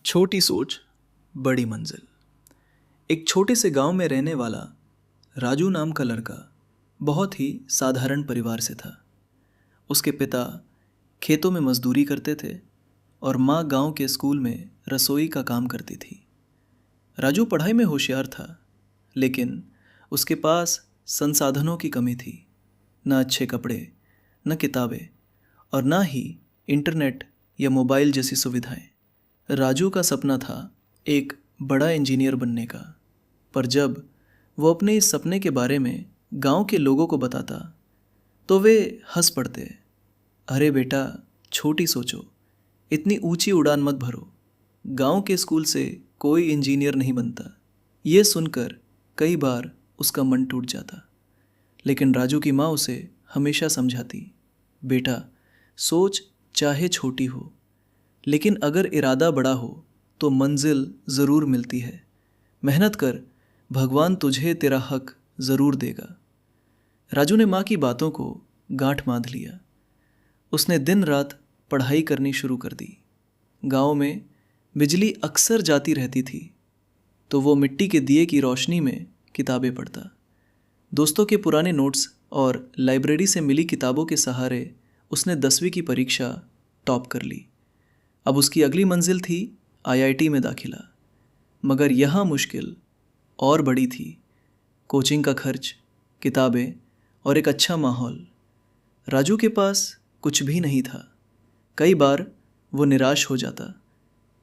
छोटी सोच बड़ी मंजिल। एक छोटे से गांव में रहने वाला राजू नाम का लड़का बहुत ही साधारण परिवार से था। उसके पिता खेतों में मजदूरी करते थे और माँ गांव के स्कूल में रसोई का काम करती थी। राजू पढ़ाई में होशियार था, लेकिन उसके पास संसाधनों की कमी थी। न अच्छे कपड़े, न किताबें और न ही इंटरनेट या मोबाइल जैसी सुविधाएं। राजू का सपना था एक बड़ा इंजीनियर बनने का, पर जब वो अपने इस सपने के बारे में गांव के लोगों को बताता तो वे हंस पड़ते। अरे बेटा, छोटी सोचो, इतनी ऊंची उड़ान मत भरो, गांव के स्कूल से कोई इंजीनियर नहीं बनता। ये सुनकर कई बार उसका मन टूट जाता, लेकिन राजू की माँ उसे हमेशा समझाती, बेटा सोच चाहे छोटी हो, लेकिन अगर इरादा बड़ा हो तो मंजिल ज़रूर मिलती है। मेहनत कर, भगवान तुझे तेरा हक ज़रूर देगा। राजू ने माँ की बातों को गांठ बांध लिया। उसने दिन रात पढ़ाई करनी शुरू कर दी। गांव में बिजली अक्सर जाती रहती थी, तो वो मिट्टी के दिए की रोशनी में किताबें पढ़ता। दोस्तों के पुराने नोट्स और लाइब्रेरी से मिली किताबों के सहारे उसने 10वीं की परीक्षा टॉप कर ली। अब उसकी अगली मंजिल थी आईआईटी में दाखिला। मगर यहाँ मुश्किल और बड़ी थी। कोचिंग का खर्च, किताबें और एक अच्छा माहौल। राजू के पास कुछ भी नहीं था। कई बार वो निराश हो जाता,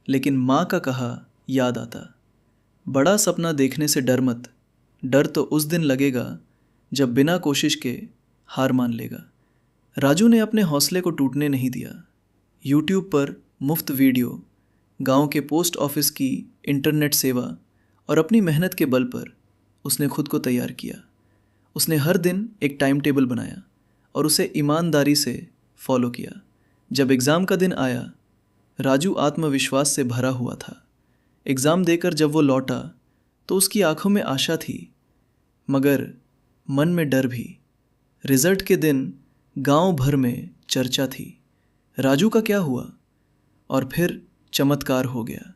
लेकिन माँ का कहा याद आता, बड़ा सपना देखने से डर मत, डर तो उस दिन लगेगा जब बिना कोशिश के हार मान लेगा। राजू ने अपने हौसले को टूटने नहीं दिया। यूट्यूब पर मुफ्त वीडियो, गांव के पोस्ट ऑफिस की इंटरनेट सेवा और अपनी मेहनत के बल पर उसने खुद को तैयार किया। उसने हर दिन एक टाइम टेबल बनाया और उसे ईमानदारी से फॉलो किया। जब एग्ज़ाम का दिन आया, राजू आत्मविश्वास से भरा हुआ था। एग्ज़ाम देकर जब वो लौटा तो उसकी आंखों में आशा थी, मगर मन में डर भी। रिज़ल्ट के दिन गांव भर में चर्चा थी, राजू का क्या हुआ? और फिर चमत्कार हो गया।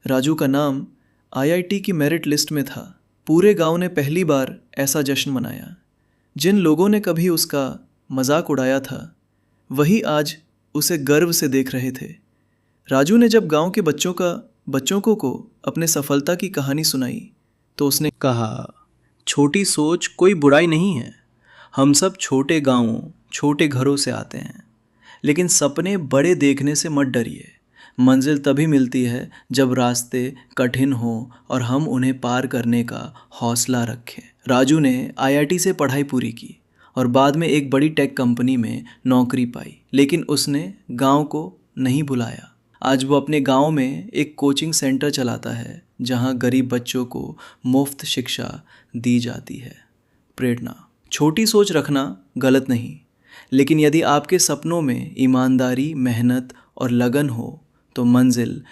राजू का नाम आईआईटी की मेरिट लिस्ट में था। पूरे गांव ने पहली बार ऐसा जश्न मनाया। जिन लोगों ने कभी उसका मजाक उड़ाया था, वही आज उसे गर्व से देख रहे थे। राजू ने जब गांव के बच्चों को अपने सफलता की कहानी सुनाई तो उसने कहा, छोटी सोच कोई बुराई नहीं है। हम सब छोटे गांवों, छोटे घरों से आते हैं, लेकिन सपने बड़े देखने से मत डरिए। मंजिल तभी मिलती है जब रास्ते कठिन हों और हम उन्हें पार करने का हौसला रखें। राजू ने आईआईटी से पढ़ाई पूरी की और बाद में एक बड़ी टेक कंपनी में नौकरी पाई, लेकिन उसने गांव को नहीं भुलाया। आज वो अपने गांव में एक कोचिंग सेंटर चलाता है, जहां गरीब बच्चों को मुफ्त शिक्षा दी जाती है। प्रेरणा, छोटी सोच रखना गलत नहीं, लेकिन यदि आपके सपनों में ईमानदारी, मेहनत और लगन हो तो मंजिल